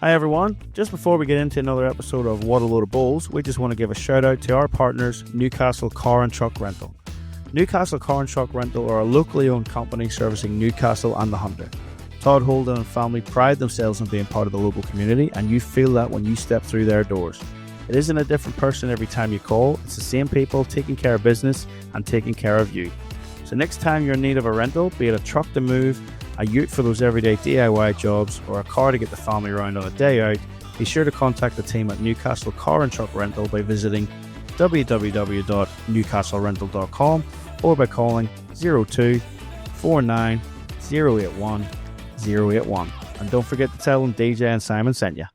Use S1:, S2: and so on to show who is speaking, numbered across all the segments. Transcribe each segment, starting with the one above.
S1: Hi everyone, just before we get into another episode of What a Load of Bulls, we just want to give a shout out to our partners, Newcastle Car and Truck Rental. Newcastle Car and Truck Rental are a locally owned company servicing Newcastle and the Hunter. Todd Holden and family pride themselves on being part of the local community, and you feel that when you step through their doors. It isn't a different person every time you call, it's the same people taking care of business and taking care of you. So next time you're in need of a rental, be it a truck to move, a ute for those everyday DIY jobs, or a car to get the family around on a day out, be sure to contact the team at Newcastle Car and Truck Rental by visiting www.newcastlerental.com or by calling 02 49 081 081. And don't forget to tell them DJ and Simon sent you.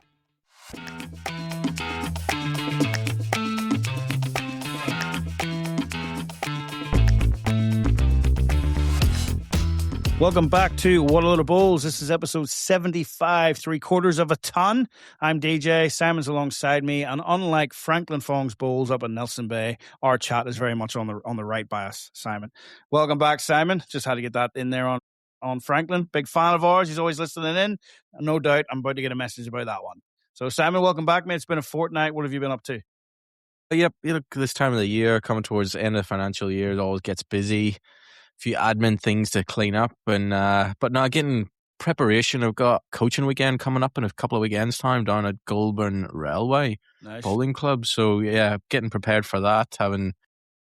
S1: Welcome back to What a Load of Bulls. This is episode 75, 3/4 of a ton. I'm DJ, Simon's alongside me, and unlike Franklin Fong's Bulls up in Nelson Bay, our chat is very much on the right by us, Simon. Welcome back, Simon. Just had to get that in there on Franklin. Big fan of ours. He's always listening in. No doubt I'm about to get a message about that one. So, Simon, welcome back, mate. It's been a fortnight. What have you been up to?
S2: Yep, this time of the year, coming towards the end of the financial year, it always gets busy. Few admin things to clean up, and but now getting preparation. I've got coaching weekend coming up in a couple of weekends' time down at Goulburn Railway Bowling Club. So yeah, getting prepared for that. Having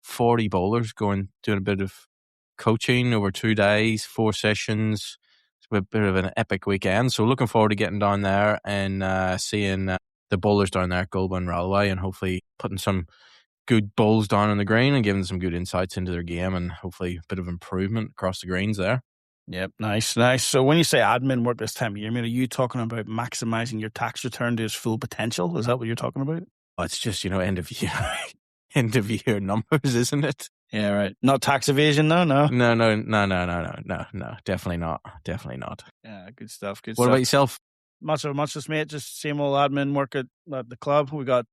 S2: 40 bowlers doing a bit of coaching over 2 days, 4 sessions. It's a bit of an epic weekend. So looking forward to getting down there and seeing the bowlers down there at Goulburn Railway, and hopefully putting some good bowls down on the green and giving some good insights into their game, and hopefully a bit of improvement across the greens there.
S1: Yep, nice. So when you say admin work this time of year, I mean, are you talking about maximising your tax return to its full potential? Is that what you're talking about?
S2: Oh, it's just, end of year numbers, isn't it?
S1: Yeah, right. Not tax evasion, though? No.
S2: No. Definitely not.
S1: Yeah, good stuff.
S2: What about yourself?
S1: Much as mate, just same old admin work at the club. We got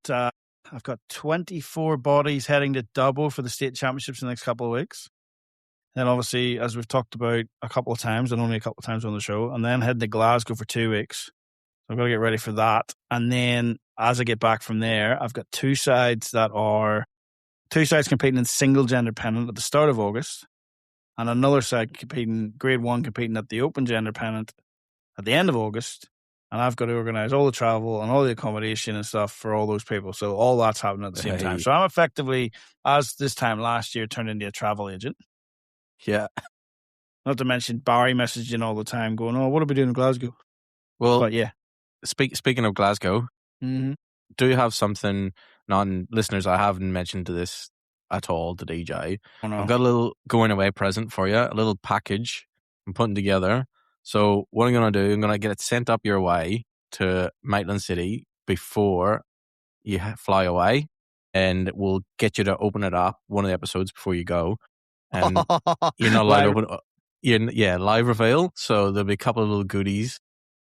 S1: I've got 24 bodies heading to Dubbo for the state championships in the next couple of weeks. Then obviously, as we've talked about a couple of times, and only a couple of times on the show, and then heading to Glasgow for 2 weeks. So I've got to get ready for that. And then as I get back from there, I've got two sides competing in single gender pennant at the start of August, and another side competing, grade 1 competing at the open gender pennant at the end of August. And I've got to organise all the travel and all the accommodation and stuff for all those people. So all that's happening at the same time. So I'm effectively, as this time last year, turned into a travel agent.
S2: Yeah.
S1: Not to mention Barry messaging all the time going, oh, what are we doing in Glasgow?
S2: Well,
S1: but yeah.
S2: Speaking of Glasgow, do you have something, non-listeners, I haven't mentioned to this at all to DJ. Oh, no. I've got a little going away present for you, a little package I'm putting together. So what I'm going to do, I'm going to get it sent up your way to Maitland City before you fly away, and we'll get you to open it up one of the episodes before you go. And you're not allowed to open it. Live reveal. So there'll be a couple of little goodies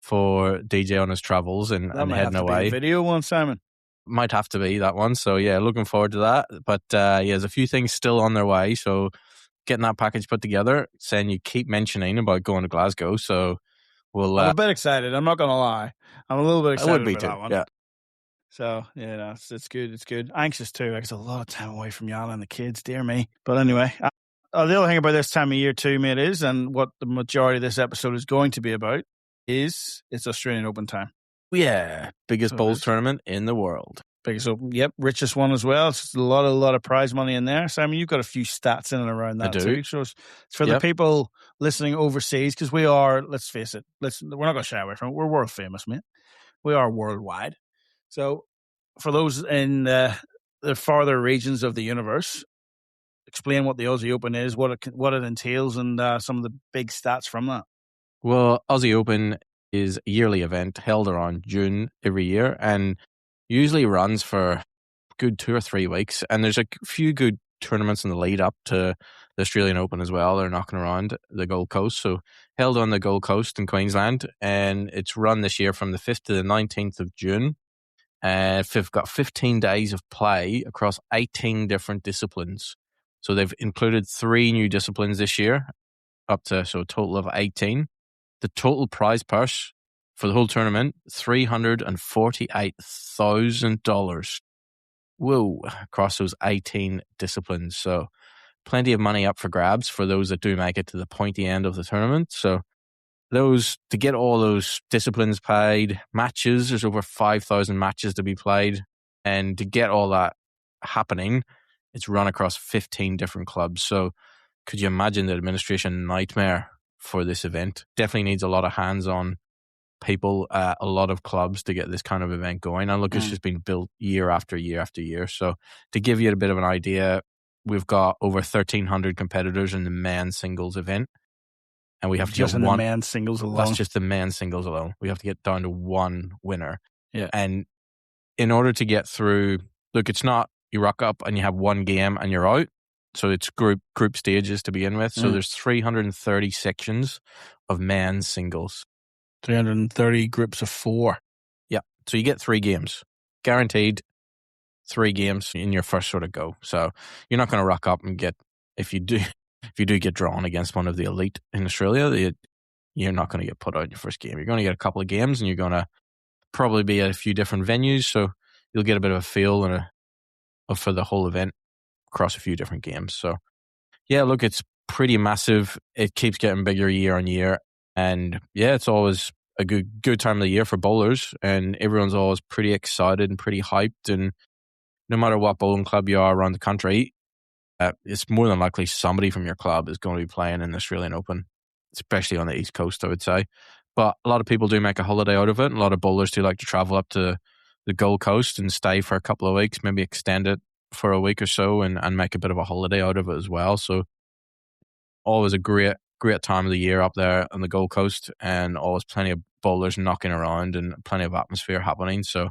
S2: for DJ on his travels and heading away.
S1: Be a video one, Simon.
S2: Might have to be that one. So yeah, looking forward to that. But there's a few things still on their way. So getting that package put together, saying you keep mentioning about going to Glasgow, so we'll...
S1: I'm a bit excited, I'm not going to lie. I'm a little bit excited about that one.
S2: Yeah.
S1: So, yeah, no, it's good, it's good. Anxious too, it's a lot of time away from Yana and the kids, dear me. But anyway, the other thing about this time of year too, mate, is, and what the majority of this episode is going to be about, is it's Australian Open time.
S2: Yeah, biggest bowls tournament in the world.
S1: Biggest Open, yep, richest one as well. It's a lot of prize money in there. Simon, you've got a few stats in and around that too. So it's for the people listening overseas, because we are, let's face it, we're not going to shy away from it. We're world famous, mate. We are worldwide. So for those in the farther regions of the universe, explain what the Aussie Open is, what it entails, and some of the big stats from that.
S2: Well, Aussie Open is a yearly event held around June every year, and usually runs for a good 2 or 3 weeks. And there's a few good tournaments in the lead up to the Australian Open as well. They're knocking around the Gold Coast. So held on the Gold Coast in Queensland. And it's run this year from the 5th to the 19th of June. And we've got 15 days of play across 18 different disciplines. So they've included 3 new disciplines this year, so a total of 18. The total prize purse for the whole tournament, $348,000. Whoa, across those 18 disciplines. So plenty of money up for grabs for those that do make it to the pointy end of the tournament. So to get all those disciplines paid, matches, there's over 5,000 matches to be played. And to get all that happening, it's run across 15 different clubs. So could you imagine the administration nightmare for this event? Definitely needs a lot of hands-on people, a lot of clubs to get this kind of event going. And look, it's just been built year after year after year. So to give you a bit of an idea, we've got over 1,300 competitors in the men's singles event. And we have to
S1: just
S2: get
S1: in
S2: one.
S1: the men's singles alone.
S2: That's just the men's singles alone. We have to get down to one winner.
S1: Yeah.
S2: And in order to get through, look, it's not you rock up and you have one game and you're out. So it's group stages to begin with. So there's 330 sections of men's singles.
S1: 330 groups of 4.
S2: Yeah. So you get 3 games. Guaranteed 3 games in your first sort of go. So you're not going to rock up and get, if you do get drawn against one of the elite in Australia, you're not going to get put out in your first game. You're going to get a couple of games and you're going to probably be at a few different venues. So you'll get a bit of a feel for the whole event across a few different games. So yeah, look, it's pretty massive. It keeps getting bigger year on year. And yeah, it's always a good time of the year for bowlers, and everyone's always pretty excited and pretty hyped. And no matter what bowling club you are around the country, it's more than likely somebody from your club is going to be playing in the Australian Open, especially on the East Coast, I would say. But a lot of people do make a holiday out of it. And a lot of bowlers do like to travel up to the Gold Coast and stay for a couple of weeks, maybe extend it for a week or so and make a bit of a holiday out of it as well. So always a great time of the year up there on the Gold Coast, and always plenty of bowlers knocking around and plenty of atmosphere happening. So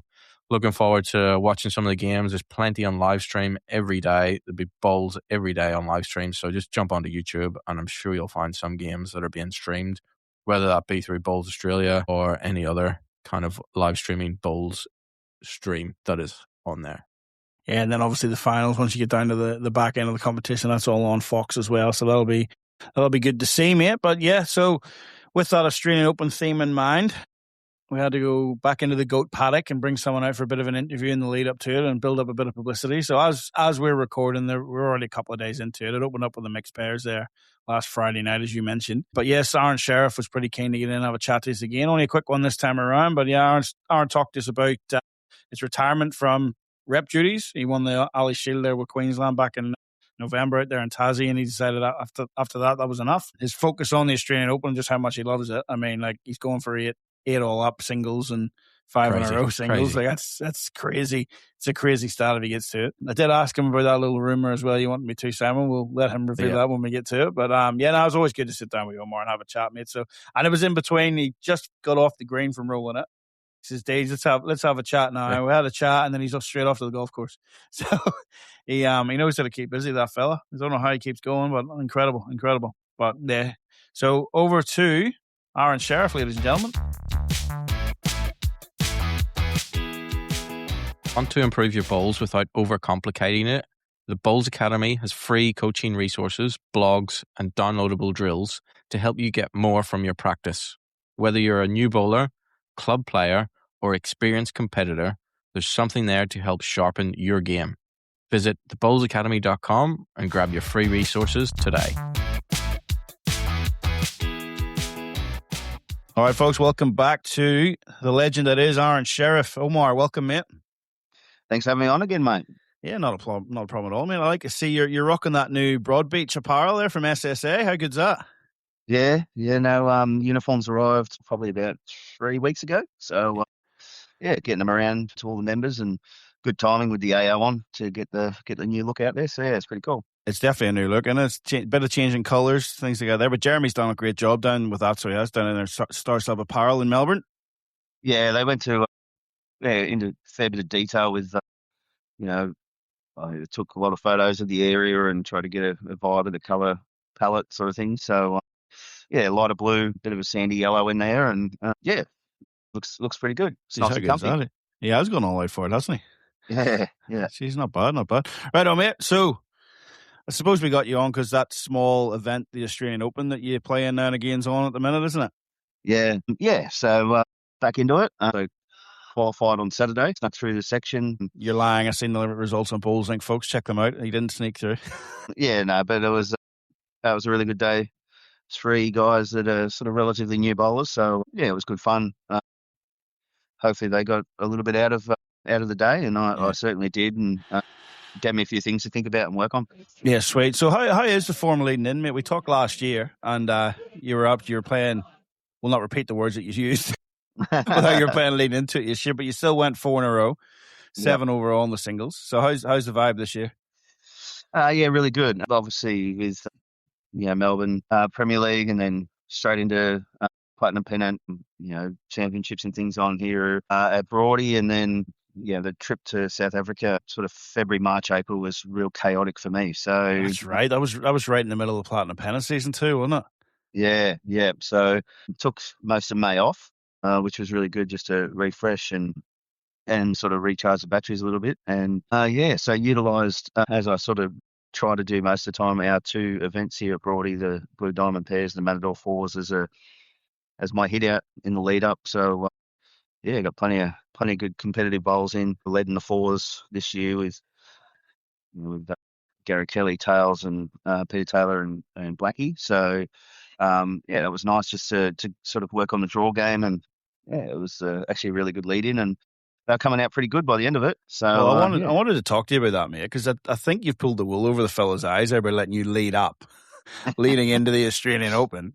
S2: looking forward to watching some of the games. There's plenty on live stream every day. There'll be bowls every day on live stream. So just jump onto YouTube and I'm sure you'll find some games that are being streamed, whether that be through Bowls Australia or any other kind of live streaming bowls stream that is on there.
S1: Yeah, and then obviously the finals, once you get down to the back end of the competition, that's all on Fox as well. So that'll be good to see, mate. But yeah, so with that Australian Open theme in mind, we had to go back into the goat paddock and bring someone out for a bit of an interview in the lead up to it and build up a bit of publicity. So as we're recording, we're already a couple of days into it. It opened up with the mixed pairs there last Friday night, as you mentioned. But yes, Aron Sherriff was pretty keen to get in and have a chat to us again. Only a quick one this time around. But yeah, Aron talked to us about his retirement from rep duties. He won the Ali Shield there with Queensland back in November out there in Tassie, and he decided after that was enough. His focus on the Australian Open, just how much he loves it. I mean, like, he's going for eight all up singles and 5 in a row singles. Like, that's crazy. It's a crazy style if he gets to it. I did ask him about that little rumor as well. You want me to, Simon? We'll let him reveal that when we get to it. But yeah, no, it was always good to sit down with Omar and have a chat, mate. So, and it was in between. He just got off the green from rolling it. He says, Dave, let's have a chat now. Yeah. We had a chat, and then he's off straight off to the golf course. So he knows how to keep busy, that fella. I don't know how he keeps going, but incredible. But yeah. So over to Aron Sherriff, ladies and gentlemen.
S2: Want to improve your bowls without overcomplicating it? The Bowls Academy has free coaching resources, blogs, and downloadable drills to help you get more from your practice. Whether you're a new bowler, club player, or experienced competitor, there's something there to help sharpen your game. Visit thebowlsacademy.com and grab your free resources today.
S1: All right, folks, welcome back to the legend that is Aron Sherriff. Omar, welcome, mate.
S3: Thanks for having me on again, mate.
S1: Yeah, not a problem at all, mate. I like to see you're rocking that new Broadbeach apparel there from SSA. How good's that?
S3: Yeah. No, uniforms arrived probably about 3 weeks ago. So, yeah, getting them around to all the members, and good timing with the AO on to get the new look out there. So, yeah, it's pretty cool.
S1: It's definitely a new look, and it's a bit of changing colours, things like that there. But Jeremy's done a great job down with that, so he has done in their Star Slab apparel in Melbourne.
S3: Yeah, they went to into a fair bit of detail with, I took a lot of photos of the area and tried to get a vibe of the colour palette sort of thing. So, yeah, lighter blue, bit of a sandy yellow in there, and yeah, looks pretty good. It's nice and comfy.
S1: He has gone all out for it, hasn't
S3: he? Yeah.
S1: She's not bad. Right on, mate. So, I suppose we got you on because that small event, the Australian Open that you play in now and again's on at the minute, isn't it?
S3: Yeah. So, back into it. So qualified on Saturday, snuck through the section.
S1: You're lying. I seen the results on Bowls Link, folks. Check them out. He didn't sneak through.
S3: Yeah, no, but it was a really good day. 3 guys that are sort of relatively new bowlers, so yeah, it was good fun. Hopefully, they got a little bit out of the day, and I certainly did, and gave me a few things to think about and work on.
S1: Yeah, sweet. So how is the form leading in, mate? We talked last year, and you were playing. We'll not repeat the words that you used, but how you were playing leading into it this year, but you still went 4 in a row, 7 overall in the singles. So how's the vibe this year?
S3: Yeah, really good. Obviously, with Melbourne Premier League, and then straight into Platinum Pennant, championships and things on here at Broadie, and then the trip to South Africa, sort of February, March, April, was real chaotic for me. So
S1: that's right. I was right in the middle of the Platinum Pennant season too, wasn't
S3: it? Yeah. So took most of May off, which was really good, just to refresh and sort of recharge the batteries a little bit. And so utilised, as I sort of try to do most of the time, our 2 events here at Broadie, the Blue Diamond Pairs and the Matador Fours, as my hit out in the lead up. So got plenty of good competitive bowls in. Led in the 4s this year with Gary Kelly, Tails, and Peter Taylor and Blackie. So that was nice just to sort of work on the draw game, and it was actually a really good lead in, and they're coming out pretty good by the end of it. So
S1: I wanted to talk to you about that, mate, because I think you've pulled the wool over the fellas' eyes there by letting you lead up, leading into the Australian Open.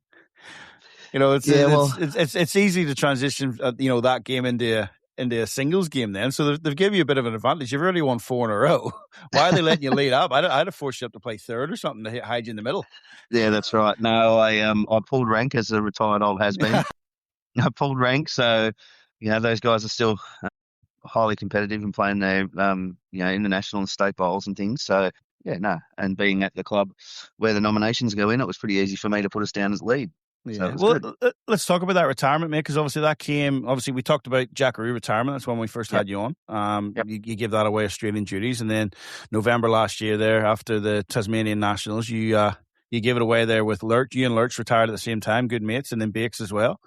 S1: It's easy to transition, that game into a singles game then. So they've given you a bit of an advantage. You've already won 4 in a row. Why are they letting you lead up? I'd have forced you up to play third or something to hide you in the middle.
S3: Yeah, that's right. No, I pulled rank as a retired old has-been. I pulled rank, so those guys are still highly competitive and playing their international and state bowls and things. So and being at the club where the nominations go in, it was pretty easy for me to put us down as lead.
S1: Yeah. So let's talk about that retirement, mate, because obviously we talked about Jackaroo retirement. That's when we first had you on. You gave that away, Australian duties, and then November last year there, after the Tasmanian Nationals, you gave it away there with Lurch. You and Lurch retired at the same time, good mates, and then Bakes as well.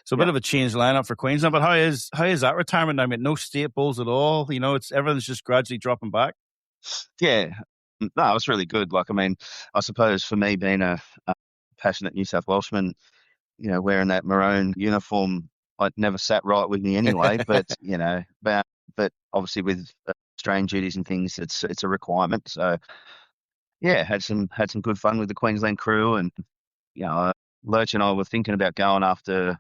S1: So a bit of a changed lineup for Queensland. But how is that retirement now, mate? No state bowls at all. Everything's just gradually dropping back.
S3: Yeah. No, it was really good. I suppose for me, being a passionate New South Welshman, wearing that maroon uniform, it never sat right with me anyway. But but obviously with Australian duties and things, it's a requirement. So had some good fun with the Queensland crew, and Lurch and I were thinking about going after,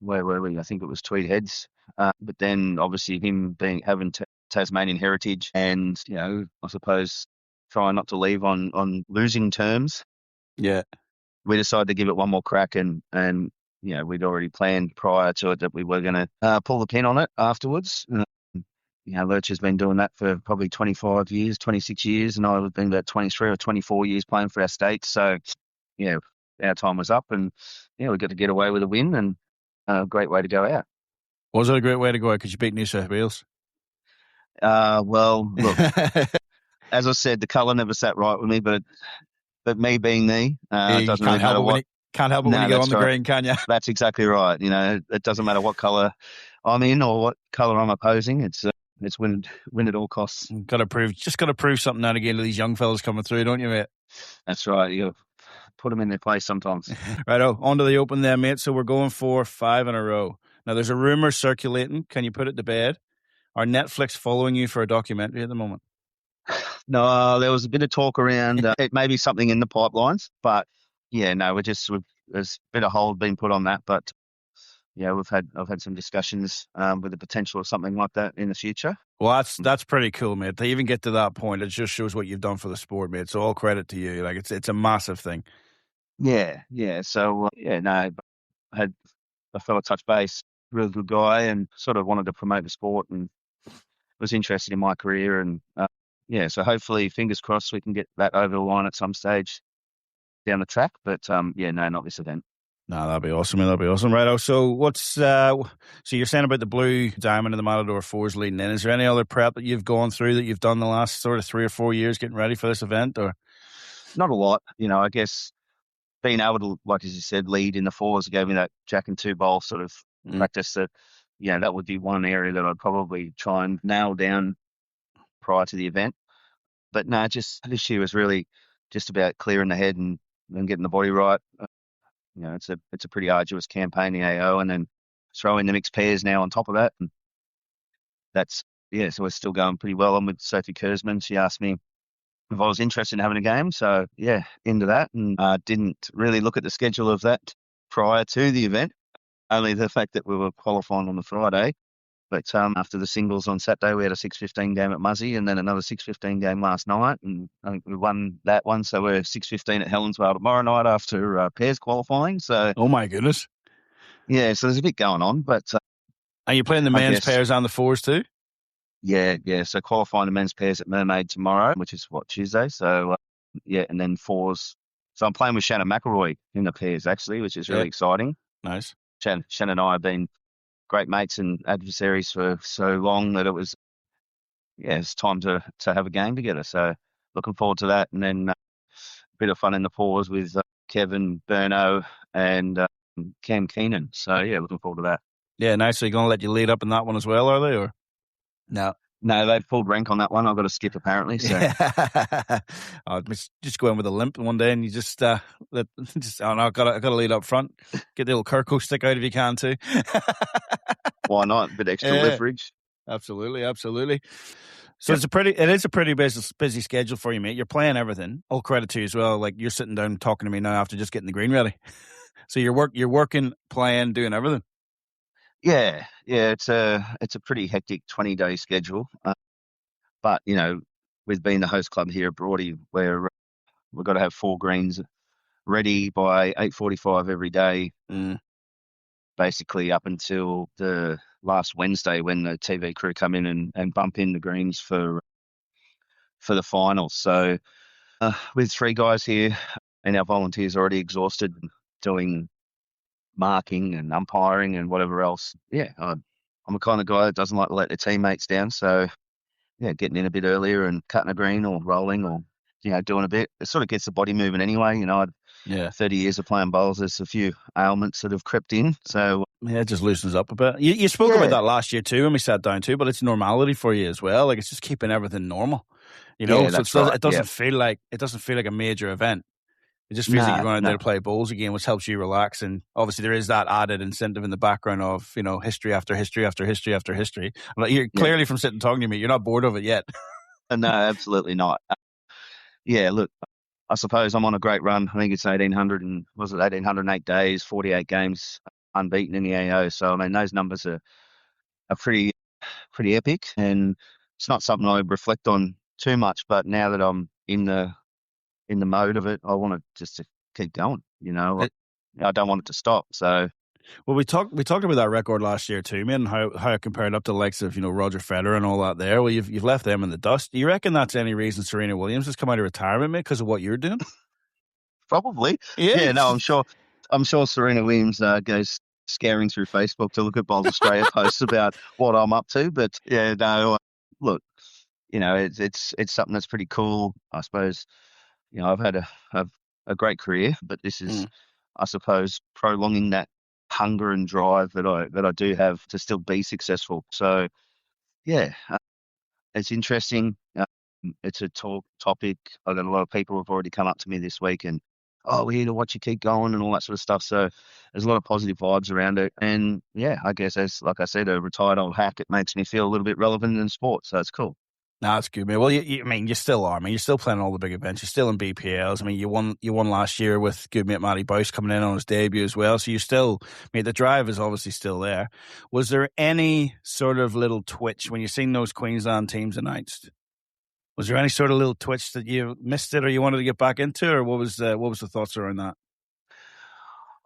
S3: where were we? I think it was Tweed Heads. But then obviously him having Tasmanian heritage, and I suppose trying not to leave on losing terms.
S1: Yeah.
S3: We decided to give it one more crack, and we'd already planned prior to it that we were going to pull the pin on it afterwards. Lurch has been doing that for probably 25 years, 26 years, and I've been about 23 or 24 years playing for our state. So, our time was up, and we got to get away with a win, and a great way to go out.
S1: Was it a great way to go out? Because you beat New South Wales?
S3: Well, look, as I said, the colour never sat right with me, but me being me, it doesn't really matter what.
S1: Can't help it when you go on the green, can you?
S3: That's exactly right. It doesn't matter what colour I'm in or what colour I'm opposing. It's win at all costs.
S1: Got to prove something now and again to these young fellas coming through, don't you, mate?
S3: That's right. You got to put them in their place sometimes.
S1: Righto, on to the Open there, mate. So we're going for 5 in a row. Now, there's a rumour circulating. Can you put it to bed? Are Netflix following you for a documentary at the moment?
S3: No, there was a bit of talk around. It may be something in the pipelines, but there's a bit of hold being put on that. But I've had some discussions with the potential of something like that in the future.
S1: Well, that's pretty cool, mate. To even get to that point, it just shows what you've done for the sport, mate. So all credit to you. It's a massive thing.
S3: Yeah. So I had a fella touch base, really good guy, and sort of wanted to promote the sport and was interested in my career, and so hopefully, fingers crossed, we can get that over the line at some stage down the track. But not this event.
S1: No, that'd be awesome. That'd be awesome. Right. So so you're saying about the Blue Diamond and the Matador Fours leading in. Is there any other prep that you've gone through that you've done the last sort of 3 or 4 years getting ready for this event, or?
S3: Not a lot. I guess being able to, like as you said, lead in the 4s gave me that Jack and 2 bowl sort of practice that, that would be one area that I'd probably try and nail down prior to the event. But no, just this year was really just about clearing the head and getting the body right. It's a pretty arduous campaign, the AO, and then throw in the mixed pairs now on top of that. And that's, so we're still going pretty well. I'm with Sophie Kurzman. She asked me if I was interested in having a game. So, into that. And didn't really look at the schedule of that prior to the event, only the fact that we were qualifying on the Friday. But after the singles on Saturday, we had a 6:15 game at Muzzy and then another 6:15 game last night. And I think we won that one. So we're 6:15 at Helensvale tomorrow night after pairs qualifying. So,
S1: Oh, my goodness.
S3: Yeah, so there's a bit going on. But
S1: are you playing the men's pairs and the fours too?
S3: Yeah. So qualifying the men's pairs at Mermaid tomorrow, which is Tuesday. So, and then fours. So I'm playing with Shannon McElroy in the pairs, actually, which is really exciting.
S1: Nice.
S3: Shannon and I have been great mates and adversaries for so long that it was, it's time to have a game together. So looking forward to that. And then a bit of fun in the fours with Kevin Burno and Cam Keenan. So, looking forward to that.
S1: Yeah, nice. So you're going to let you lead up in that one as well, are they? Or no?
S3: No, they've pulled rank on that one. I've got to skip, apparently. So
S1: I'll just go in with a limp one day, and you just I've got to lead up front. Get the little Kirko stick out if you can too.
S3: Why not? A bit extra leverage.
S1: Absolutely. So it is a pretty busy schedule for you, mate. You're playing everything. All credit to you as well. Like, you're sitting down talking to me now after just getting the green ready. So you're working, playing, doing everything.
S3: Yeah. It's a pretty hectic 20-day schedule. But with being the host club here at Broadie, where we've got to have 4 greens ready by 8:45 every day, basically up until the last Wednesday when the TV crew come in and bump in the greens for the finals. So with 3 guys here and our volunteers already exhausted doing marking and umpiring and whatever else, I'm a kind of guy that doesn't like to let their teammates down. So getting in a bit earlier and cutting a green or rolling or doing a bit, it sort of gets the body moving anyway. 30 years of playing bowls, there's a few ailments that have crept in. So
S1: it just loosens up a bit. You spoke about that last year too when we sat down too, but it's normality for you as well. Like, it's just keeping everything normal. So it doesn't feel like a major event. It just feels like you're going out there to play bowls again, which helps you relax. And obviously there is that added incentive in the background of, history after history after history after history. You're clearly, from sitting talking to me, you're not bored of it yet.
S3: No, absolutely not. Look, I suppose I'm on a great run. I think it's 1,808 days, 48 games unbeaten in the AO. So, I mean, those numbers are pretty epic. And it's not something I reflect on too much. But now that I'm in the mode of it, I want it just to keep going. I don't want it to stop. So,
S1: well, we talked about that record last year too, man, and how it compared up to the likes of Roger Federer and all that. There, well, you've left them in the dust. Do you reckon that's any reason Serena Williams has come out of retirement, mate, because of what you're doing?
S3: Probably. Yeah. No, I'm sure Serena Williams goes scouring through Facebook to look at Bowls Australia posts about what I'm up to. But look, it's something that's pretty cool, I suppose. I've had a great career, but this is, I suppose, prolonging that hunger and drive that I do have to still be successful. So, it's interesting. It's a topic. I've got a lot of people who've already come up to me this week and, we're here to watch you keep going and all that sort of stuff. So there's a lot of positive vibes around it. And I guess, as like I said, a retired old hack, it makes me feel a little bit relevant in sport. So it's cool.
S1: No, that's good, man. Well, you still are. I mean, you're still playing all the big events. You're still in BPLs. I mean, you won last year with good mate Matty Boyce coming in on his debut as well. So you still, the drive is obviously still there. Was there any sort of little twitch when you seen those Queensland teams announced? Was there any sort of little twitch that you missed it or you wanted to get back into, or what was the thoughts around that?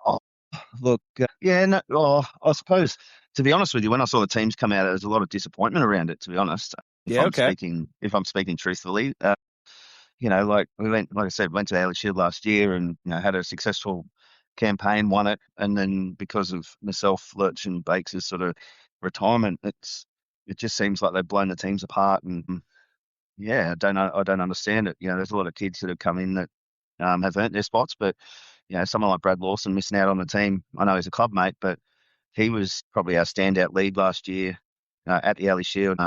S3: Oh, look, I suppose, to be honest with you, when I saw the teams come out, there was a lot of disappointment around it, to be honest. If I'm speaking truthfully, like we went to the Ellie Shield last year and had a successful campaign, won it, and then because of myself, Lurch and Bakes' sort of retirement, it just seems like they've blown the teams apart, and I don't understand it. There's a lot of kids that have come in that have earned their spots, but someone like Brad Lawson missing out on the team. I know he's a club mate, but he was probably our standout lead last year at the Alley Shield.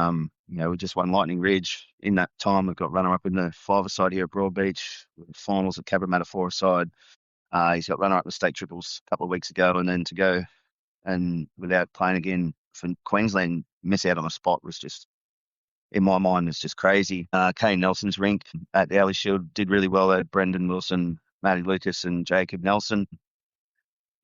S3: We just won Lightning Ridge. In that time, we've got runner-up in the 5-a-side here at Broadbeach, finals at Cabramatta 4-a-side. He's got runner-up in the state triples a couple of weeks ago, and then to go and without playing again for Queensland, miss out on a spot was just, in my mind, it's just crazy. Kane Nelson's rink at the Alley Shield did really well there. Brendan Wilson, Matty Lucas, and Jacob Nelson.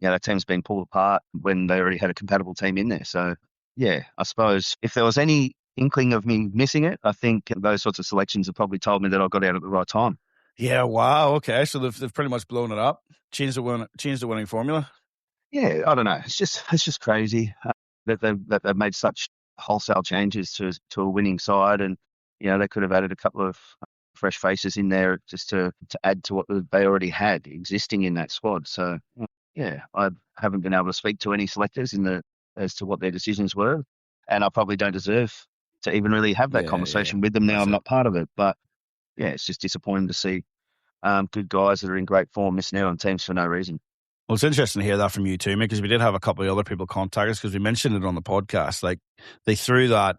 S3: That team's been pulled apart when they already had a compatible team in there. So, yeah, I suppose if there was any inkling of me missing it, I think those sorts of selections have probably told me that I got out at the right time.
S1: Yeah, wow, okay. So they've pretty much blown it up, changed the winning formula.
S3: Yeah, I don't know. It's just crazy that they've made such wholesale changes to a winning side, and they could have added a couple of fresh faces in there just to add to what they already had existing in that squad. So yeah, I haven't been able to speak to any selectors as to what their decisions were, and I probably don't deserve to even really have that conversation with them now. I'm not part of it, but yeah, it's just disappointing to see good guys that are in great form missing out on teams for no reason.
S1: Well, it's interesting to hear that from you too, because we did have a couple of other people contact us because we mentioned it on the podcast. Like they threw that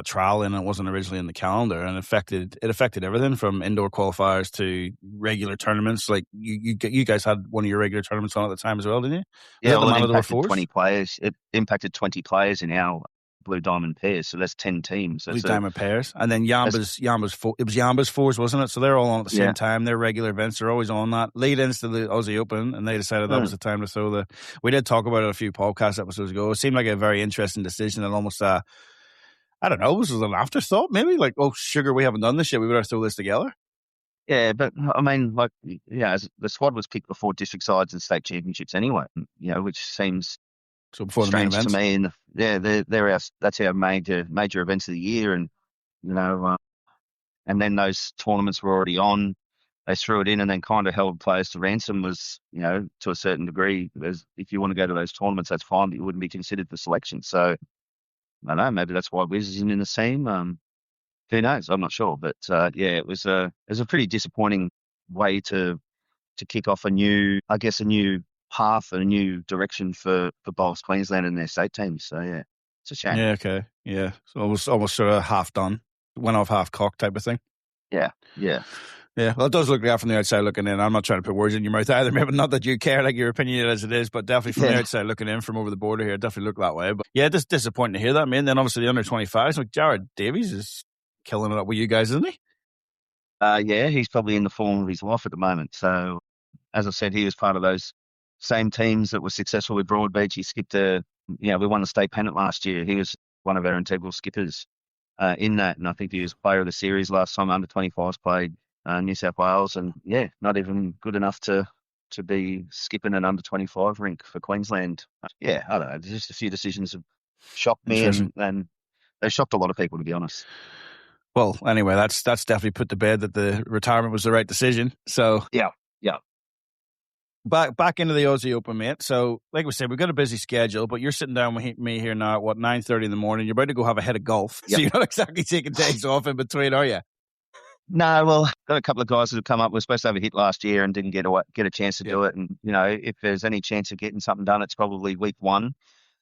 S1: trial in, and it wasn't originally in the calendar, and it affected everything from indoor qualifiers to regular tournaments. Like you guys had one of your regular tournaments on at the time as well, didn't you?
S3: Yeah, well, it impacted 20 players. It impacted 20 players in our Blue Diamond pairs, so that's 10 teams.
S1: Blue Diamond pairs, and then Yamba's it was Yamba's fours, wasn't it? So they're all on at the same time. They're regular events. They're always on that lead-ins to the Aussie Open, and they decided that was the time to throw the. We did talk about it a few podcast episodes ago. It seemed like a very interesting decision, and almost I don't know, was it an afterthought? Maybe like, oh sugar, we haven't done this yet. We better throw this together.
S3: Yeah, but I mean, the squad was picked before district sides and state championships anyway. Which seems.
S1: So before
S3: strange
S1: the main events.
S3: To me, and that's our major events of the year, and and then those tournaments were already on. They threw it in and then kind of held players to ransom. Was to a certain degree, if you want to go to those tournaments, that's fine, but you wouldn't be considered for selection. So I don't know, maybe that's why Wiz isn't in the team. Who knows? I'm not sure, but it was a pretty disappointing way to kick off a new path and a new direction for Bowls Queensland and their state teams. So yeah, it's a shame.
S1: Yeah, okay, yeah. So it was almost sort of half done, went off half cocked type of thing.
S3: Yeah.
S1: Well, it does look like that from the outside looking in. I'm not trying to put words in your mouth either. Maybe not that you care, like your opinion as it is, but definitely from the outside looking in from over the border here, it definitely looked that way. But yeah, just disappointing to hear that, man. Then obviously the under 25s, like Jared Davies is killing it up with you guys, isn't he?
S3: Yeah, he's probably in the form of his life at the moment. So as I said, he was part of those same teams that were successful with Broadbeach. He skipped we won the state pennant last year. He was one of our integral skippers in that, and I think he was player of the series last time under 25s played New South Wales, and not even good enough to be skipping an under 25 rink for Queensland. I don't know. There's just a few decisions have shocked me, and they shocked a lot of people, to be honest.
S1: Well, anyway, that's definitely put to bed that the retirement was the right decision. So
S3: yeah.
S1: Back into the Aussie Open, mate. So, like we said, we've got a busy schedule, but you're sitting down with me here now at 9:30 in the morning. You're about to go have a head of golf, so you're not exactly taking days off in between, are you?
S3: No, well, got a couple of guys that have come up. We're supposed to have a hit last year and didn't get a chance to do it. And if there's any chance of getting something done, it's probably week one.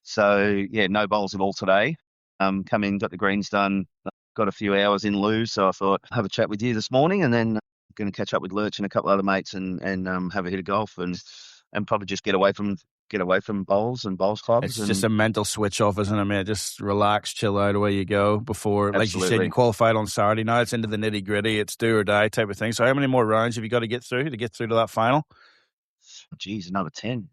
S3: So no bowls at all today. Come in, got the greens done, got a few hours in lieu. So I thought have a chat with you this morning, and then going to catch up with Lurch and a couple of other mates and have a hit of golf and probably just get away from bowls and bowls clubs.
S1: It's just a mental switch off, isn't it, mate? Just relax, chill out, away you go. Before, like you said, you qualified on Saturday. Now it's into the nitty gritty. It's do or die type of thing. So how many more rounds have you got to get through to that final?
S3: Geez, another 10.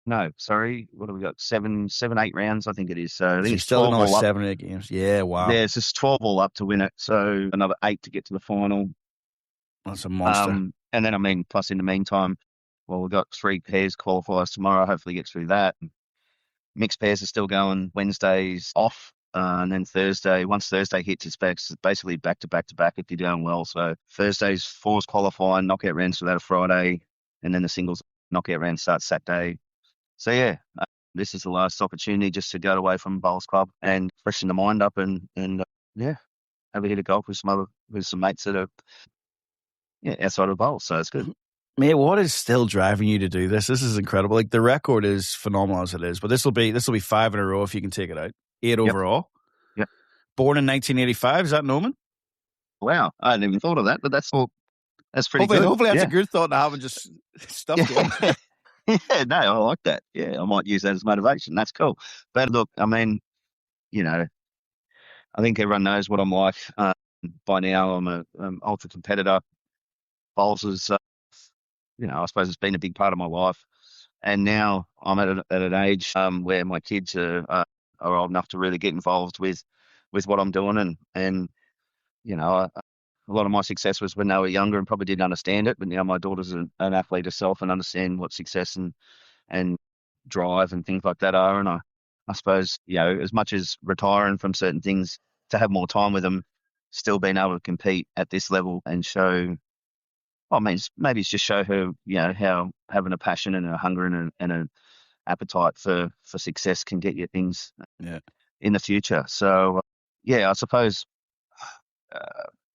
S3: No, sorry. What have we got? 7, 8 rounds, I think it is. So I think
S1: it's still another 7 or 8 games. Yeah, wow.
S3: Yeah, it's just 12 all up to win it. So another 8 to get to the final.
S1: That's a monster.
S3: And then, plus in the meantime, well, we've got 3 pairs qualifiers tomorrow. Hopefully get through that. Mixed pairs are still going. Wednesday's off. And then once Thursday hits, it's basically back to back to back if you're doing well. So Thursday's fours qualifying, knockout rounds for that Friday. And then the singles knockout round starts Saturday. So this is the last opportunity just to go away from Bowls Club and freshen the mind up and have a hit of golf with some mates that are outside of Bowls. So it's good.
S1: Mate, what is still driving you to do this? This is incredible. Like, the record is phenomenal as it is, but this will be 5 in a row if you can take it out. 8 overall.
S3: Yep.
S1: Born in 1985. Is that Noman?
S3: Wow, I hadn't even thought of that, but that's pretty
S1: Hopefully,
S3: good.
S1: hopefully that's a good thought to have and just stuff going.
S3: Yeah, no, I like that. Yeah, I might use that as motivation. That's cool. But look, I mean, I think everyone knows what I'm like. By now, I'm an ultra competitor. Bowls is, I suppose it's been a big part of my life. And now I'm at an age where my kids are old enough to really get involved with what I'm doing, and a lot of my success was when they were younger and probably didn't understand it. But now my daughter's an athlete herself and understand what success and drive and things like that are. And I suppose, as much as retiring from certain things, to have more time with them, still being able to compete at this level and show, I mean, maybe it's just show her, how having a passion and a hunger and an appetite for success can get you things in the future. So, I suppose,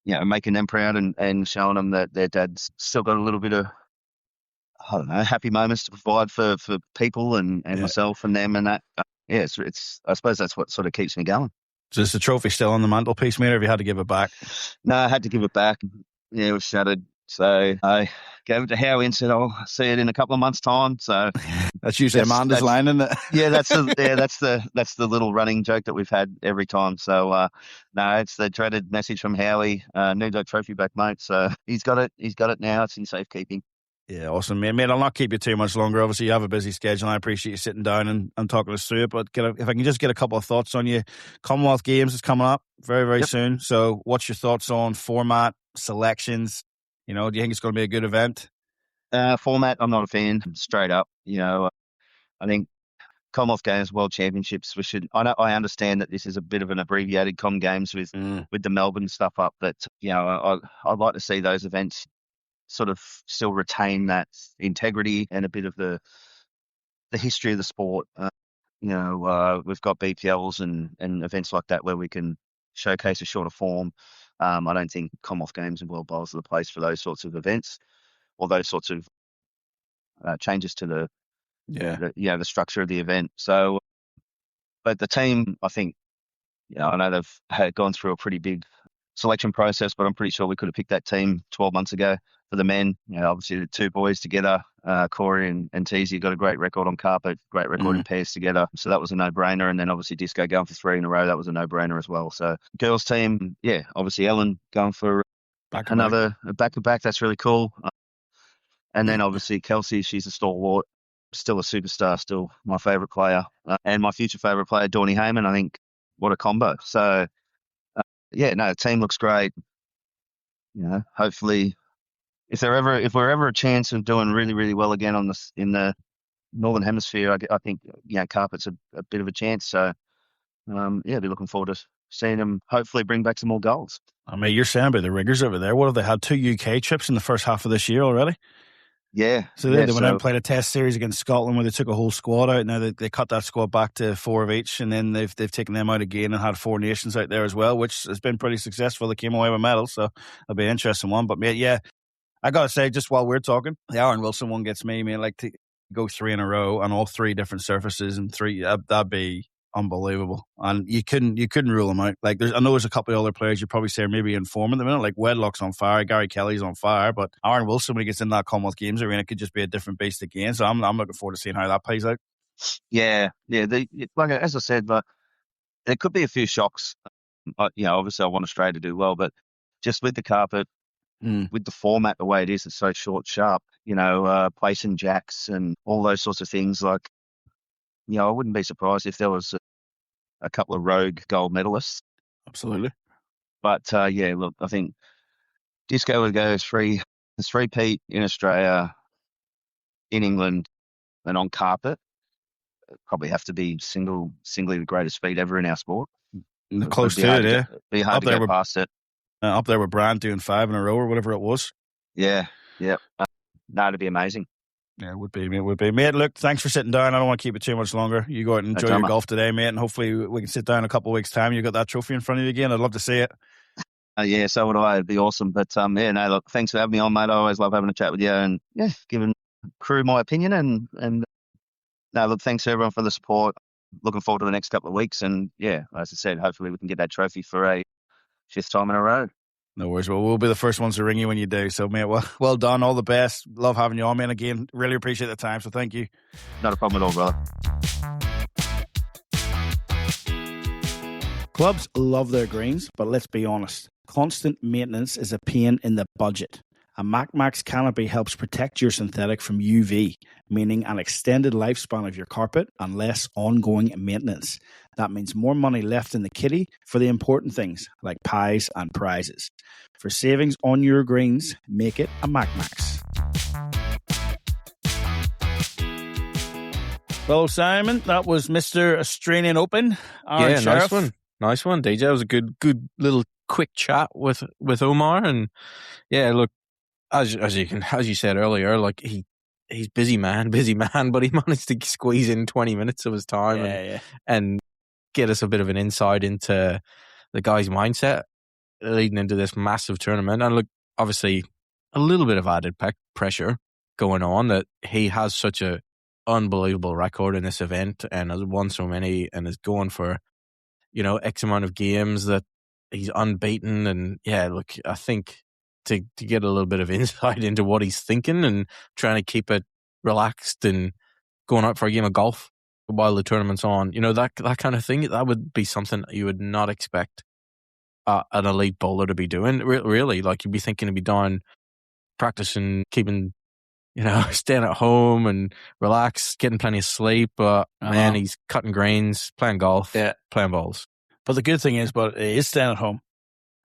S3: making them proud and showing them that their dad's still got a little bit of, I don't know, happy moments to provide for people and myself and them and that. It's I suppose that's what sort of keeps me going.
S1: So is the trophy still on the mantelpiece, mate, or have you had to give it back?
S3: No, I had to give it back. Yeah, it was shattered. So I gave it to Howie and said, I'll see it in a couple of months' time. So
S1: that's usually Amanda's line, isn't it?
S3: Yeah, that's the little running joke that we've had every time. So no, it's the dreaded message from Howie. Need that trophy back, mate. So he's got it. He's got it now. It's in safekeeping.
S1: Yeah, awesome, mate. I'll not keep you too much longer. Obviously, you have a busy schedule, and I appreciate you sitting down and talking us through it. But if I can just get a couple of thoughts on you. Commonwealth Games is coming up very, very soon. So what's your thoughts on format, selections? Do you think it's going to be a good event?
S3: Format, I'm not a fan, straight up. I think Commonwealth Games, World Championships, I understand that this is a bit of an abbreviated Com Games with the Melbourne stuff up, but, I'd like to see those events sort of still retain that integrity and a bit of the history of the sport. We've got BPLs and events like that where we can showcase a shorter form. I don't think Commonwealth Games and World Bowls are the place for those sorts of events or those sorts of changes to the structure of the event. So, but the team, I think, I know they've gone through a pretty big selection process, but I'm pretty sure we could have picked that team 12 months ago for the men. Obviously the two boys together, Corey and Teasy, got a great record on carpet, great record in pairs together. So that was a no-brainer. And then obviously Disco going for 3 in a row, that was a no-brainer as well. So girls team, obviously Ellen going for another back-to-back. That's really cool. And then obviously Kelsey, she's a stalwart, still a superstar, still my favourite player. And my future favourite player, Dawnie Heyman. I think what a combo. So, the team looks great. Hopefully, if we're ever a chance of doing really, really well again in the Northern Hemisphere, I think carpet's a bit of a chance. So, be looking forward to seeing them hopefully bring back some more goals.
S1: I mean, you're saying about the riggers over there. What have they had? 2 UK trips in the first half of this year already?
S3: Yeah.
S1: So they went out and played a test series against Scotland where they took a whole squad out. Now they cut that squad back to 4 of each, and then they've taken them out again and had 4 nations out there as well, which has been pretty successful. They came away with medals, so it'll be an interesting one. But mate, I gotta say, just while we're talking, the Aaron Wilson one gets me. Mate, like to go 3 in a row on all 3 different surfaces and 3, that'd be unbelievable. And you couldn't rule them out. Like I know there's a couple of other players you probably say are maybe in form at the minute, like Wedlock's on fire, Gary Kelly's on fire, but Aaron Wilson, when he gets in that Commonwealth Games arena, could just be a different beast again. So I'm looking forward to seeing how that plays out.
S3: Like as I said, but there could be a few shocks. Obviously I want Australia to do well, but just with the carpet, with the format the way it is, it's so short, sharp. Placing jacks and all those sorts of things. Like, I wouldn't be surprised if there was a couple of rogue gold medalists.
S1: Absolutely.
S3: But look, I think Disco would go 3-peat in Australia, in England, and on carpet. It'd probably have to be singly the greatest feat ever in our sport.
S1: Close to it, yeah.
S3: Be hard to go past it.
S1: Up there with Brand doing 5 in a row or whatever it was.
S3: Yeah. It'd be amazing.
S1: Yeah, it would be, mate. Look, thanks for sitting down. I don't want to keep it too much longer. You go out and enjoy your golf today, mate, and hopefully we can sit down in a couple of weeks' time. You got that trophy in front of you again. I'd love to see it.
S3: Yeah, so would I. It'd be awesome. But yeah, no, look, thanks for having me on, mate. I always love having a chat with you and yeah, giving crew my opinion and no, look, thanks to everyone for the support. Looking forward to the next couple of weeks and yeah, as I said, hopefully we can get that trophy for a 5th time in a row.
S1: No worries. Well, we'll be the first ones to ring you when you do. So, mate, well done. All the best. Love having you on, man. Again, really appreciate the time. So, thank you.
S3: Not a problem at all, brother.
S1: Clubs love their greens, but let's be honest. Constant maintenance is a pain in the budget. A MacMax canopy helps protect your synthetic from UV, meaning an extended lifespan of your carpet and less ongoing maintenance. That means more money left in the kitty for the important things like pies and prizes. For savings on your greens, make it a MacMax. Well, Simon, that was Mr. Australian Open. Aron Sherriff.
S2: Nice one, DJ. It was a good little quick chat with Omar, and yeah, look, as you said earlier, like he's busy man, but he managed to squeeze in 20 minutes of his time and get us a bit of an insight into the guy's mindset leading into this massive tournament. And look, obviously, a little bit of added pressure going on that he has such a unbelievable record in this event and has won so many and is going for, X amount of games that he's unbeaten. And yeah, look, I think to get a little bit of insight into what he's thinking and trying to keep it relaxed and going out for a game of golf while the tournament's on, that kind of thing, that would be something you would not expect an elite bowler to be doing. Really, like you'd be thinking to be down practicing, keeping, staying at home and relax, getting plenty of sleep. But man, he's cutting greens, playing golf, playing balls.
S1: But the good thing is, he is staying at home.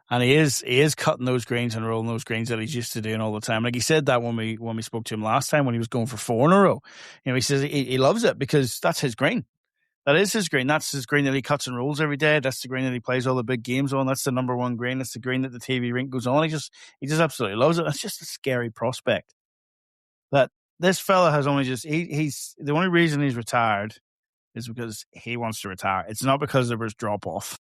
S1: And he is cutting those greens and rolling those greens that he's used to doing all the time. Like he said that when we spoke to him last time when he was going for 4 in a row. He says he loves it because that's his green. That is his green. That's his green that he cuts and rolls every day. That's the green that he plays all the big games on. That's the number one green. That's the green that the TV rink goes on. He just absolutely loves it. That's just a scary prospect. That this fella has only just he's the only reason he's retired is because he wants to retire. It's not because there was drop off.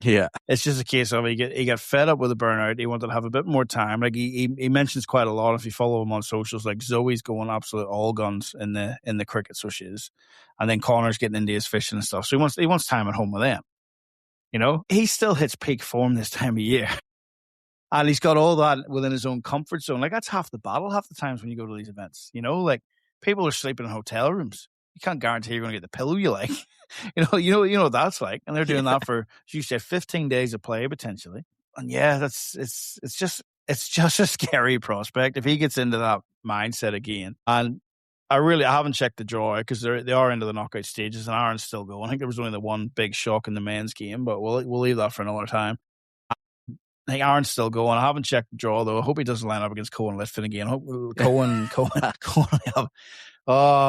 S2: Yeah,
S1: it's just a case of he got fed up with the burnout. He wanted to have a bit more time. Like he mentions quite a lot if you follow him on socials. Like Zoe's going absolute all guns in the cricket, so she is, and then Connor's getting into his fishing and stuff. So he wants time at home with them. He still hits peak form this time of year, and he's got all that within his own comfort zone. Like that's half the battle. Half the times when you go to these events, like people are sleeping in hotel rooms. You can't guarantee you're going to get the pillow you like. You know what that's like, and they're doing that for, as you said, 15 days of play potentially. And yeah, it's just a scary prospect if he gets into that mindset again. And I haven't checked the draw because they are into the knockout stages, and Aaron's still going. I think there was only the one big shock in the men's game, but we'll leave that for another time. I think Aaron's still going. I haven't checked the draw though. I hope he doesn't line up against Cohen Litfin again. I hope Cohen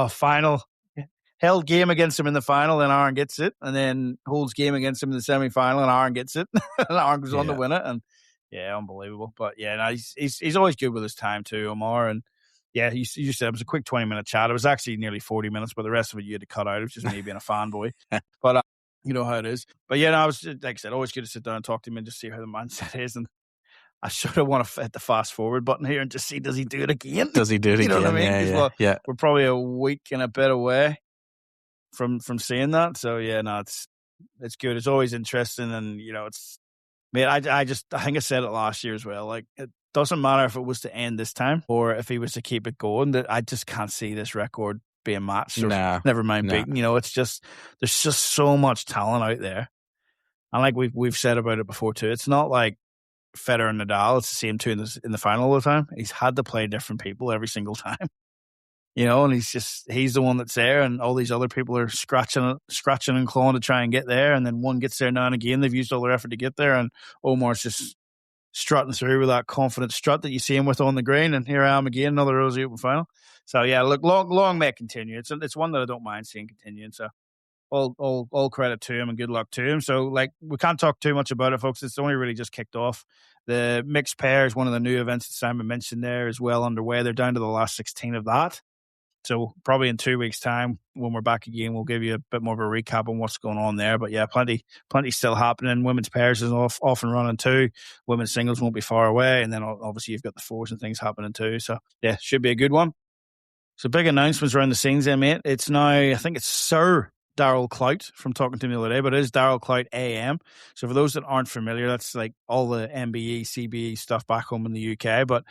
S1: final. Held game against him in the final, and Aron gets it, and then holds game against him in the semi-final, and Aron gets it, and Aron goes on to win it, and yeah, unbelievable. But yeah, no, he's always good with his time too, Omar, and yeah, you said it was a quick 20-minute chat. It was actually nearly 40 minutes, but the rest of it you had to cut out. It was just me being a fanboy, but you know how it is. But yeah, no, I was like I said, always good to sit down and talk to him and just see how the mindset is, and I sort of want to hit the fast forward button here and just see does he do it again?
S2: Does he do it again?
S1: You know what I mean?
S2: Yeah.
S1: We're probably a week and a bit away from seeing that. So yeah, no, it's good. It's always interesting, and it's, mate, I think I said it last year as well. Like it doesn't matter if it was to end this time or if he was to keep it going. That I just can't see this record being matched. Or never mind beaten. It's just there's just so much talent out there, and like we've said about it before too. It's not like Federer and Nadal. It's the same two in the final all the time. He's had to play different people every single time. And he's the one that's there, and all these other people are scratching and clawing to try and get there, and then one gets there now and again. They've used all their effort to get there, and Omar's just strutting through with that confident strut that you see him with on the green, and here I am again, another Rosie Open final. So yeah, look, long may it continue. It's one that I don't mind seeing continuing. So all credit to him and good luck to him. So like we can't talk too much about it, folks. It's only really just kicked off. The mixed pairs, one of the new events that Simon mentioned there, is well underway. They're down to the last 16 of that. So probably in 2 weeks' time, when we're back again, we'll give you a bit more of a recap on what's going on there. But yeah, plenty still happening. Women's pairs is off and running too. Women's singles won't be far away, and then obviously you've got the fours and things happening too. So yeah, should be a good one. So big announcements around the scenes there, mate. It's now, I think it's Sir Daryl Clout from talking to me the other day, but it is Daryl Clout AM. So for those that aren't familiar, that's like all the MBE, CBE stuff back home in the UK. But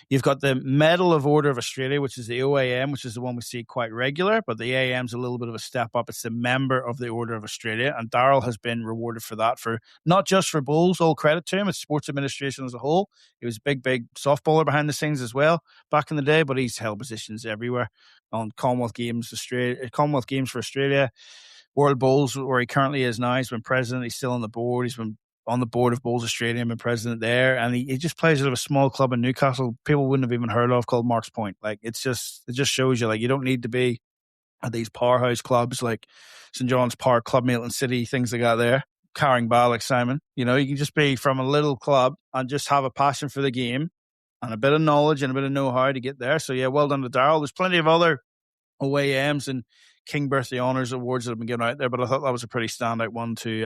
S1: you've got the Medal of Order of Australia, which is the OAM, which is the one we see quite regular, but the AM's a little bit of a step up. It's the Member of the Order of Australia, and Daryl has been rewarded for that, for not just for bowls, all credit to him, it's sports administration as a whole. He was a big softballer behind the scenes as well back in the day, but he's held positions everywhere on Commonwealth Games for Australia, World Bowls, where he currently is now. He's been president. He's still on the board. He's been on the board of Bowls Australia and been president there. And he just plays out of a small club in Newcastle people wouldn't have even heard of, called Marks Point. Like, it just shows you, like, you don't need to be at these powerhouse clubs like St John's Park, Club Maitland City, things like that there, carrying ball like Simon. You know, you can just be from a little club and just have a passion for the game and a bit of knowledge and a bit of know-how to get there. So yeah, well done to Daryl. There's plenty of other OAMs and King Birthday Honours awards that have been given out there, but I thought that was a pretty standout one to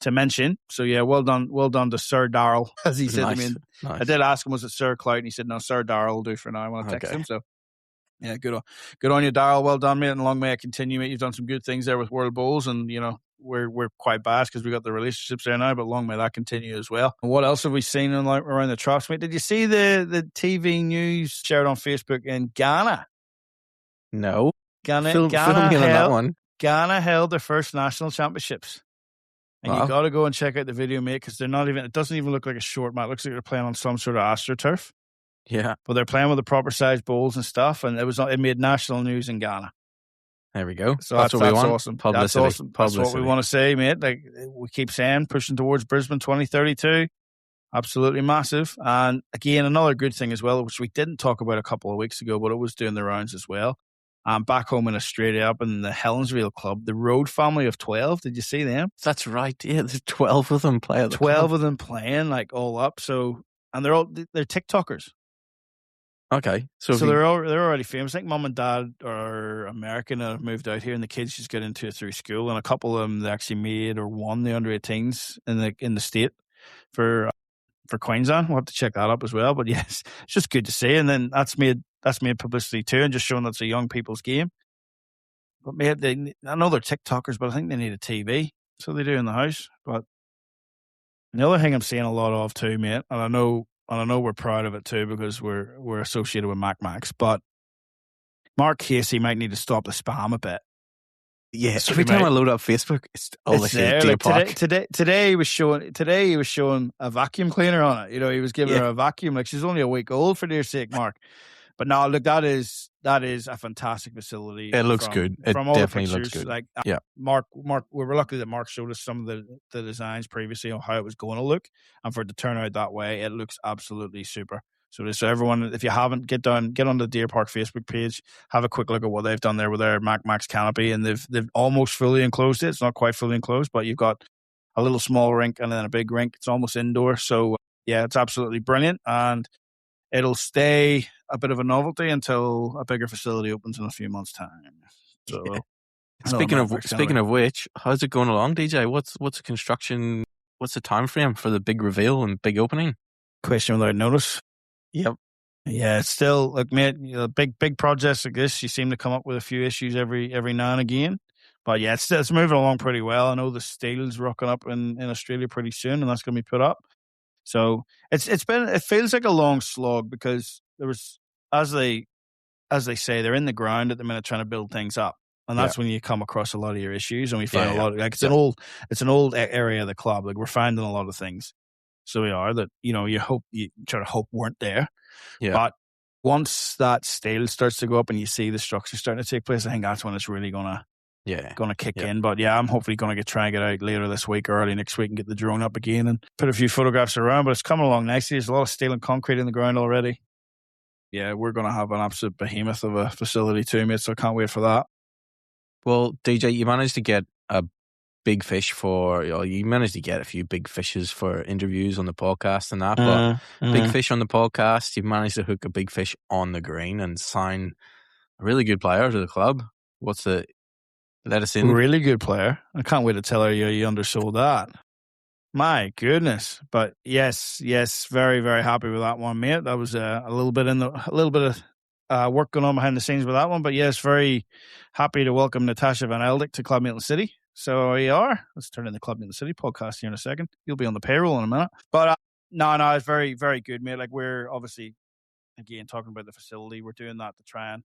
S1: mention. So yeah, well done to Sir Daryl, as he said to me. Nice. I did ask him, was it Sir Clout? And he said, no, Sir Daryl will do for now. I want to text him. So yeah, good on you, Daryl. Well done, mate, and long may it continue, mate. You've done some good things there with World Bowls, and you know, we're quite biased because we got the relationships there now, but long may that continue as well. And what else have we seen around the traps, mate? Did you see the TV news shared on Facebook in Ghana?
S2: No.
S1: Ghana
S2: on that one.
S1: Ghana held their first national championships. And you got to go and check out the video, mate, because it doesn't even look like a short mat. It looks like they're playing on some sort of AstroTurf.
S2: Yeah.
S1: But they're playing with the proper size bowls and stuff, and it made national news in Ghana.
S2: There we go.
S1: So that's what we want. Awesome.
S2: Publicity.
S1: That's awesome. That's what we want to say, mate. Like we keep saying, pushing towards Brisbane 2032. Absolutely massive. And again, another good thing as well, which we didn't talk about a couple of weeks ago, but it was doing the rounds as well. Back home in Australia, up in the Helensville Club, the Road family of 12. Did you see them?
S2: That's right. Yeah, there's 12 of them playing.
S1: 12 of them playing, like all up. So, and they're TikTokers.
S2: Okay,
S1: so they're already famous. I think mum and dad are American and have moved out here, and the kids just get into it through school. And a couple of them they actually made or won the under-18s in the state for Queensland. We'll have to check that up as well. But yes, it's just good to see. And then that's made publicity too, and just showing that's a young people's game. But mate, I know they're TikTokers, but I think they need a TV, so they do in the house. But the other thing I'm seeing a lot of too, mate, and I know we're proud of it too because we're associated with Max, but Mark Casey might need to stop the spam a bit.
S2: Yeah, every time I load up Facebook, it's there.
S1: Like today he was showing a vacuum cleaner on it. You know, he was giving her a vacuum. Like, she's only a week old, for dear sake, Mark. But no, look, that is a fantastic facility.
S2: It looks good. It definitely looks good.
S1: Like, Mark, we were lucky that Mark showed us some of the designs previously on how it was going to look, and for it to turn out that way, it looks absolutely super. So everyone, if you haven't, get on the Deer Park Facebook page, have a quick look at what they've done there with their Max canopy, and they've almost fully enclosed it. It's not quite fully enclosed, but you've got a little small rink and then a big rink. It's almost indoor. So yeah, it's absolutely brilliant, and it'll stay a bit of a novelty until a bigger facility opens in a few months' time. So
S2: speaking of which, how's it going along, DJ? What's the construction? What's the time frame for the big reveal and big opening?
S1: Question without notice.
S2: Yep.
S1: Yeah, it's still, like, mate, big projects like this, you seem to come up with a few issues every now and again. But yeah, it's moving along pretty well. I know the steel's rocking up in Australia pretty soon, and that's going to be put up. So it feels like a long slog because there was, as they say, they're in the ground at the minute trying to build things up. And that's when you come across a lot of your issues, and we find a lot of, like, it's an old area of the club. Like, we're finding a lot of things. So we are that, you know, you try to hope weren't there. Yeah. But once that steel starts to go up and you see the structure starting to take place, I think that's when it's really gonna kick in. But yeah, I'm hopefully gonna try and get out later this week or early next week and get the drone up again and put a few photographs around. But it's coming along nicely. There's a lot of steel and concrete in the ground already. Yeah, we're gonna have an absolute behemoth of a facility too, mate. So I can't wait for that.
S2: Well, DJ, you managed to get a big fish you managed to get a few big fishes for interviews on the podcast and that, but big fish on the podcast, you managed to hook a big fish on the green and sign a really good player to the club. Let us in.
S1: Really good player. I can't wait to tell her you undersold that. My goodness. But yes, very, very happy with that one, mate. That was a little bit of work going on behind the scenes with that one. But yes, very happy to welcome Natasha Van Eldick to Club Milton City. So here you are. Let's turn in the Club Milton City podcast here in a second. You'll be on the payroll in a minute. But no, it's very, very good, mate. Like, we're obviously, again, talking about the facility. We're doing that to try and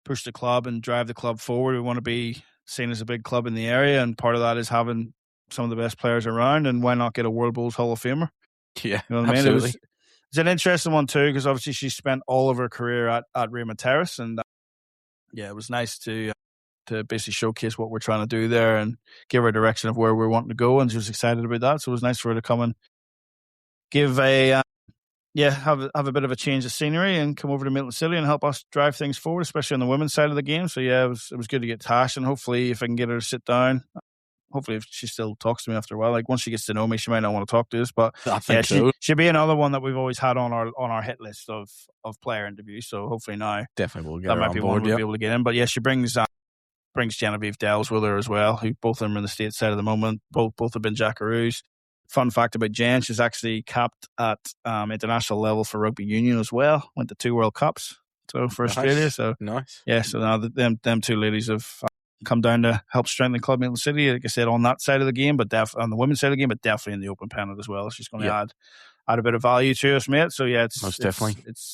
S1: push the club and drive the club forward. We want to be seen as a big club in the area, and part of that is having some of the best players around, and why not get a World Bowls Hall of Famer?
S2: Yeah,
S1: you know what
S2: absolutely.
S1: I mean? It's an interesting one too, because obviously she spent all of her career at Raymond Terrace, and it was nice to basically showcase what we're trying to do there and give her a direction of where we're wanting to go, and she was excited about that. So it was nice for her to come and give have a bit of a change of scenery and come over to Milton City and help us drive things forward, especially on the women's side of the game. So it was good to get Tash, and hopefully if I can get her to sit down. Hopefully, if she still talks to me after a while, like once she gets to know me, she might not want to talk to us. But
S2: I think so.
S1: she'll be another one that we've always had on our hit list of player interviews. So hopefully now
S2: definitely we'll get
S1: that
S2: her
S1: might
S2: on
S1: be
S2: board,
S1: one we'll be able to get in. But yeah, she brings Genevieve Dells with her as well, who both of them are in the States side at the moment. Both have been Jackaroos. Fun fact about Jen, she's actually capped at international level for rugby union as well. Went to 2 World Cups for Australia. So
S2: nice.
S1: Yeah, so now them two ladies have come down to help strengthen Club Milton City, like I said, on that side of the game, but on the women's side of the game, but definitely in the open pennant as well. She's going to add a bit of value to us, mate. So yeah, it's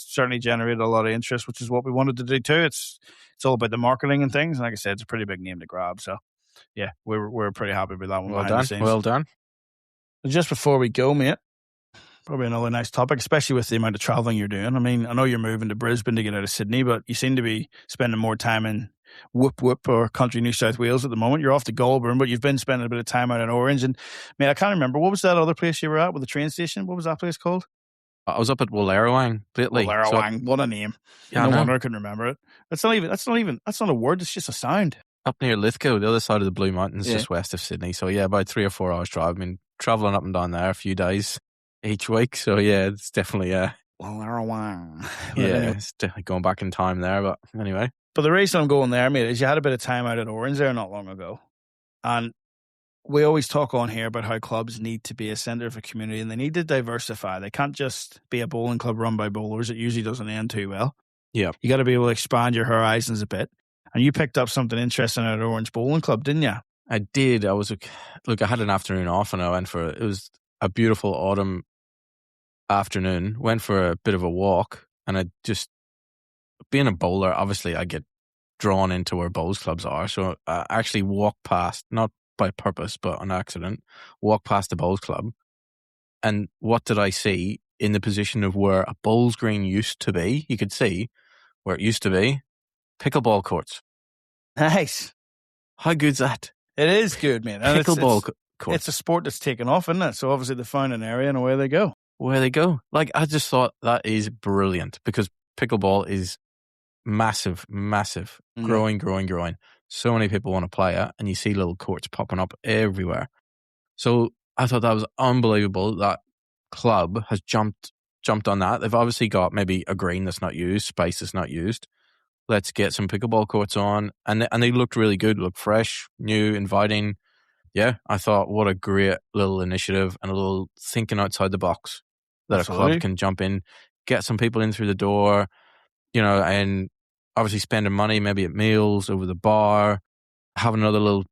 S1: certainly generated a lot of interest, which is what we wanted to do too. It's all about the marketing and things. And like I said, it's a pretty big name to grab. So yeah, we're pretty happy with that one.
S2: Well done.
S1: Just before we go, mate, probably another nice topic, especially with the amount of travelling you're doing. I mean, I know you're moving to Brisbane to get out of Sydney, but you seem to be spending more time in Whoop or country New South Wales at the moment. You're off to Goulburn, but you've been spending a bit of time out in Orange. And man, I can't remember, what was that other place you were at with the train station? What was that place called?
S2: I was up at Wallerawang lately.
S1: Wallerawang, what a name! No wonder I couldn't remember it. That's not a word. It's just a sound.
S2: Up near Lithgow, the other side of the Blue Mountains, just west of Sydney. So yeah, about 3 or 4 hours drive. I mean, traveling up and down there a few days each week. So yeah, it's definitely
S1: Wallerawang.
S2: It's definitely going back in time there. But anyway.
S1: But the reason I'm going there, mate, is you had a bit of time out at Orange there not long ago. And we always talk on here about how clubs need to be a centre of a community, and they need to diversify. They can't just be a bowling club run by bowlers. It usually doesn't end too well.
S2: Yeah.
S1: You got to be able to expand your horizons a bit. And you picked up something interesting at Orange Bowling Club, didn't you?
S2: I did. I had an afternoon off, and I went it was a beautiful autumn afternoon. Went for a bit of a walk, and I just, being a bowler, obviously I get drawn into where bowls clubs are. So I actually walked past, not by purpose, but on accident, walked past the bowls club. And what did I see in the position of where a bowls green used to be? You could see where it used to be, pickleball courts.
S1: Nice.
S2: How good's that?
S1: It is good, man.
S2: Pickleball courts.
S1: It's a sport that's taken off, isn't it? So obviously they found an area and away they go.
S2: Where they go. Like, I just thought that is brilliant, because pickleball is massive, growing. So many people want to play it, and you see little courts popping up everywhere. So I thought that was unbelievable. That club has jumped on that. They've obviously got maybe a green that's not used, space that's not used. Let's get some pickleball courts on. And they looked really good, looked fresh, new, inviting. Yeah, I thought, what a great little initiative and a little thinking outside the box that
S1: Absolutely.
S2: A club can jump in, get some people in through the door, and obviously spending money maybe at meals, over the bar, have another little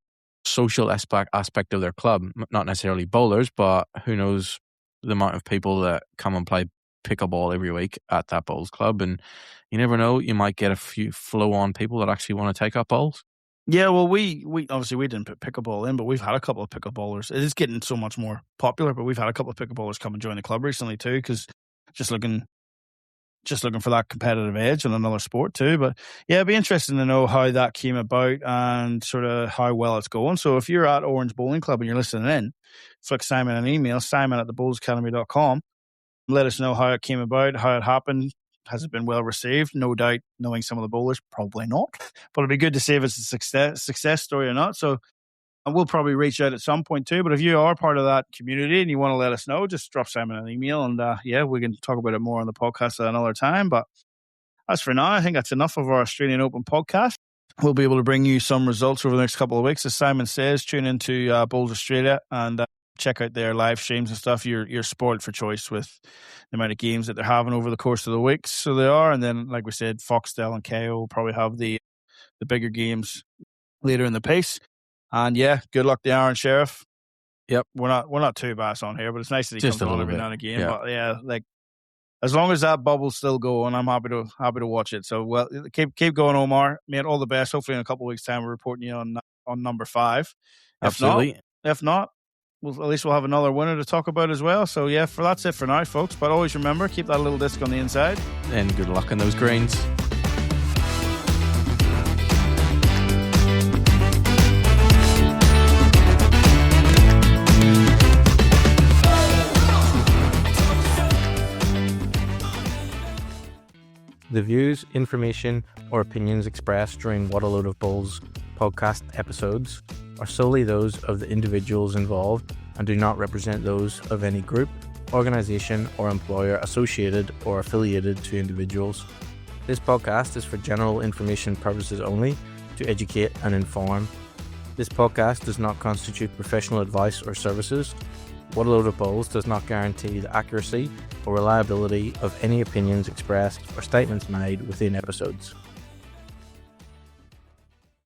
S2: social aspect of their club. Not necessarily bowlers, but who knows the amount of people that come and play pickleball every week at that bowls club. And you never know, you might get a few flow-on people that actually want to take up bowls.
S1: Yeah, well, we obviously we didn't put pickleball in, but we've had a couple of pickleballers. It is getting so much more popular, but we've had a couple of pickleballers come and join the club recently too, because just looking for that competitive edge in another sport too. But yeah, it'd be interesting to know how that came about and sort of how well it's going. So if you're at Orange Bowling Club and you're listening in, flick Simon an email, simon@thebowlsacademy.com. Let us know how it came about, how it happened. Has it been well received? No doubt, knowing some of the bowlers, probably not. But it'd be good to see if it's a success story or not. So and we'll probably reach out at some point too. But if you are part of that community and you want to let us know, just drop Simon an email, and we can talk about it more on the podcast at another time. But as for now, I think that's enough of our Australian Open podcast. We'll be able to bring you some results over the next couple of weeks. As Simon says, tune into Bowls Australia and check out their live streams and stuff. You're spoiled for choice with the amount of games that they're having over the course of the weeks. So they are. And then, like we said, Foxtel and KO will probably have the bigger games later in the piece. And yeah, good luck to Aron Sherriff.
S2: Yep.
S1: We're not too bass on here, but it's nice that he
S2: Just
S1: comes
S2: a
S1: on
S2: little
S1: every
S2: bit.
S1: now and again.
S2: Yeah.
S1: But yeah, like as long as that bubble's still going, I'm happy to watch it. So well, keep going, Omar. Mate, all the best. Hopefully in a couple of weeks' time we're reporting you on number 5.
S2: Absolutely.
S1: If not, at least we'll have another winner to talk about as well. So yeah, that's it for now, folks. But always remember, keep that little disc on the inside.
S2: And good luck on those greens.
S4: The views, information, or opinions expressed during What a Load of Bulls podcast episodes are solely those of the individuals involved and do not represent those of any group, organization, or employer associated or affiliated to individuals. This podcast is for general information purposes only, to educate and inform. This podcast does not constitute professional advice or services. What a Load of Bulls does not guarantee the accuracy or reliability of any opinions expressed or statements made within episodes.